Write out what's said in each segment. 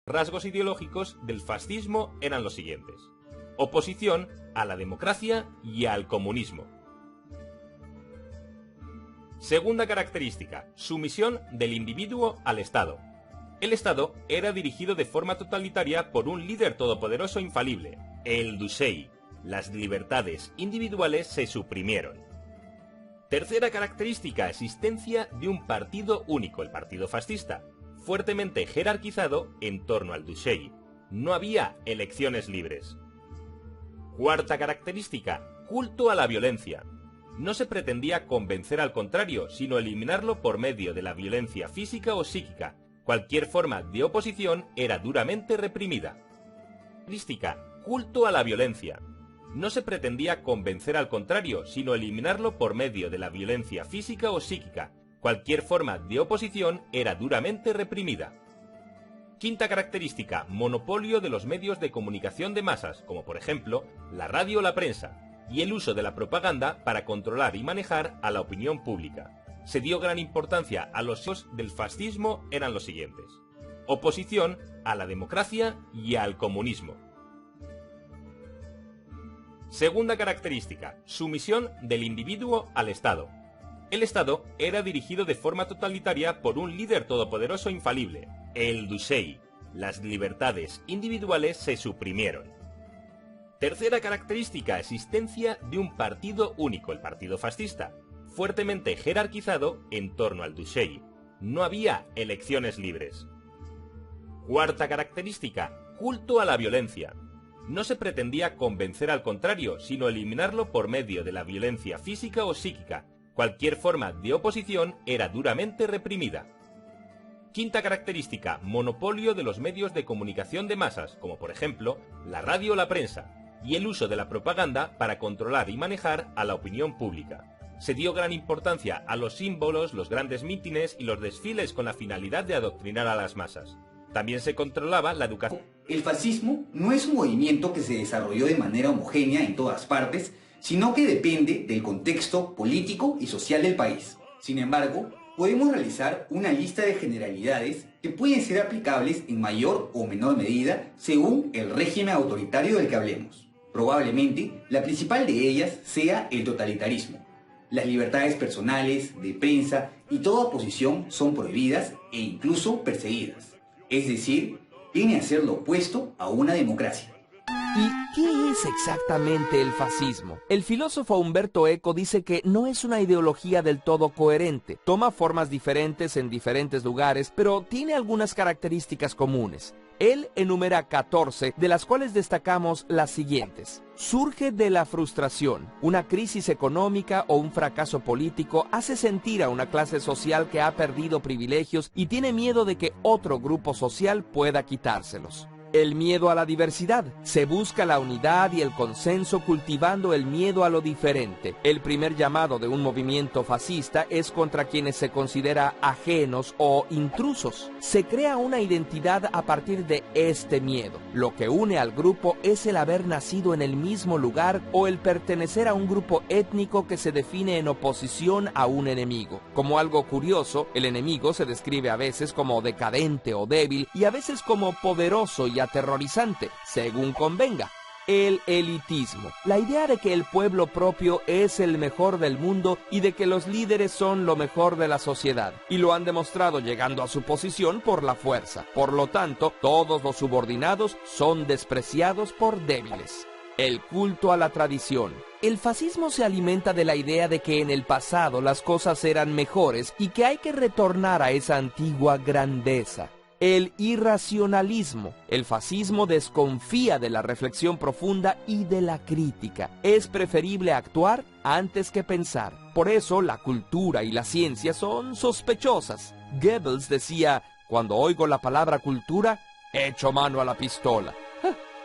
rasgos ideológicos del fascismo eran los siguientes: oposición a la democracia y al comunismo. Segunda característica: sumisión del individuo al Estado. El Estado era dirigido de forma totalitaria por un líder todopoderoso e infalible, el Ducey. Las libertades individuales se suprimieron. Tercera característica: existencia de un partido único, el partido fascista, fuertemente jerarquizado en torno al Ducey. No había elecciones libres. Cuarta característica: culto a la violencia. No se pretendía convencer al contrario, sino eliminarlo por medio de la violencia física o psíquica. Cualquier forma de oposición era duramente reprimida. Característica: culto a la violencia. No se pretendía convencer al contrario, sino eliminarlo por medio de la violencia física o psíquica. Cualquier forma de oposición era duramente reprimida. Quinta característica: monopolio de los medios de comunicación de masas, como por ejemplo la radio o la prensa, y el uso de la propaganda para controlar y manejar a la opinión pública. Se dio gran importancia a los hechos del fascismo eran los siguientes: oposición a la democracia y al comunismo. Segunda característica: sumisión del individuo al Estado. El Estado era dirigido de forma totalitaria por un líder todopoderoso e infalible, el Ducey. Las libertades individuales se suprimieron. Tercera característica: existencia de un partido único, el partido fascista, fuertemente jerarquizado en torno al Ducey. No había elecciones libres. Cuarta característica: culto a la violencia. No se pretendía convencer al contrario, sino eliminarlo por medio de la violencia física o psíquica. Cualquier forma de oposición era duramente reprimida. Quinta característica: monopolio de los medios de comunicación de masas, como por ejemplo la radio o la prensa, y el uso de la propaganda para controlar y manejar a la opinión pública. Se dio gran importancia a los símbolos, los grandes mítines y los desfiles con la finalidad de adoctrinar a las masas. También se controlaba la educación. El fascismo no es un movimiento que se desarrolló de manera homogénea en todas partes, sino que depende del contexto político y social del país. Sin embargo, podemos realizar una lista de generalidades que pueden ser aplicables en mayor o menor medida según el régimen autoritario del que hablemos. Probablemente, la principal de ellas sea el totalitarismo. Las libertades personales, de prensa y toda oposición son prohibidas e incluso perseguidas. Es decir, viene a ser lo opuesto a una democracia. ¿Y qué es exactamente el fascismo? El filósofo Umberto Eco dice que no es una ideología del todo coherente. Toma formas diferentes en diferentes lugares, pero tiene algunas características comunes. Él enumera 14, de las cuales destacamos las siguientes. Surge de la frustración. Una crisis económica o un fracaso político hace sentir a una clase social que ha perdido privilegios y tiene miedo de que otro grupo social pueda quitárselos. El miedo a la diversidad. Se busca la unidad y el consenso cultivando el miedo a lo diferente. El primer llamado de un movimiento fascista es contra quienes se considera ajenos o intrusos. Se crea una identidad a partir de este miedo. Lo que une al grupo es el haber nacido en el mismo lugar o el pertenecer a un grupo étnico que se define en oposición a un enemigo. Como algo curioso, el enemigo se describe a veces como decadente o débil y a veces como poderoso y aterrorizante, según convenga. El elitismo, la idea de que el pueblo propio es el mejor del mundo y de que los líderes son lo mejor de la sociedad, y lo han demostrado llegando a su posición por la fuerza. Por lo tanto, todos los subordinados son despreciados por débiles. El culto a la tradición. El fascismo se alimenta de la idea de que en el pasado las cosas eran mejores y que hay que retornar a esa antigua grandeza. El irracionalismo. El fascismo desconfía de la reflexión profunda y de la crítica. Es preferible actuar antes que pensar. Por eso la cultura y la ciencia son sospechosas. Goebbels decía: cuando oigo la palabra cultura, echo mano a la pistola.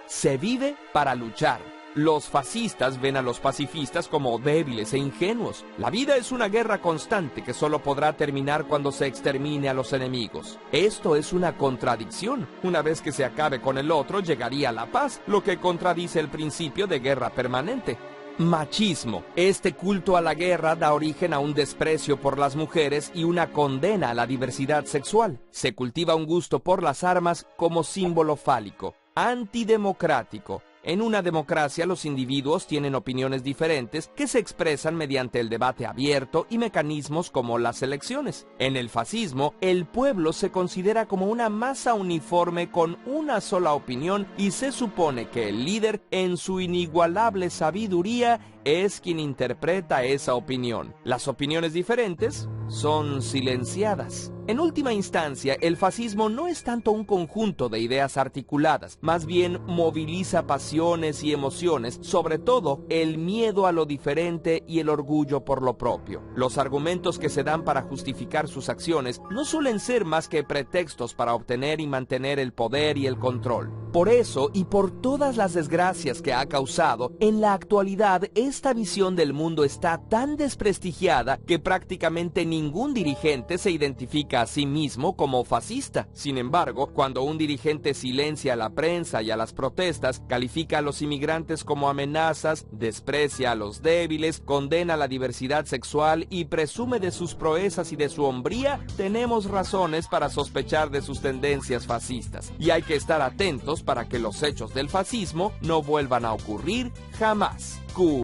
Se vive para luchar. Los fascistas ven a los pacifistas como débiles e ingenuos. La vida es una guerra constante que solo podrá terminar cuando se extermine a los enemigos. Esto es una contradicción. Una vez que se acabe con el otro, llegaría la paz, lo que contradice el principio de guerra permanente. Machismo. Este culto a la guerra da origen a un desprecio por las mujeres y una condena a la diversidad sexual. Se cultiva un gusto por las armas como símbolo fálico. Antidemocrático. En una democracia los individuos tienen opiniones diferentes que se expresan mediante el debate abierto y mecanismos como las elecciones. En el fascismo, el pueblo se considera como una masa uniforme con una sola opinión y se supone que el líder, en su inigualable sabiduría, es quien interpreta esa opinión. Las opiniones diferentes son silenciadas. En última instancia, el fascismo no es tanto un conjunto de ideas articuladas, más bien moviliza pasiones y emociones, sobre todo el miedo a lo diferente y el orgullo por lo propio. Los argumentos que se dan para justificar sus acciones no suelen ser más que pretextos para obtener y mantener el poder y el control. Por eso, y por todas las desgracias que ha causado, en la actualidad esta visión del mundo está tan desprestigiada que prácticamente ningún dirigente se identifica a sí mismo como fascista. Sin embargo, cuando un dirigente silencia a la prensa y a las protestas, califica a los inmigrantes como amenazas, desprecia a los débiles, condena la diversidad sexual y presume de sus proezas y de su hombría, tenemos razones para sospechar de sus tendencias fascistas. Y hay que estar atentos para que los hechos del fascismo no vuelvan a ocurrir jamás.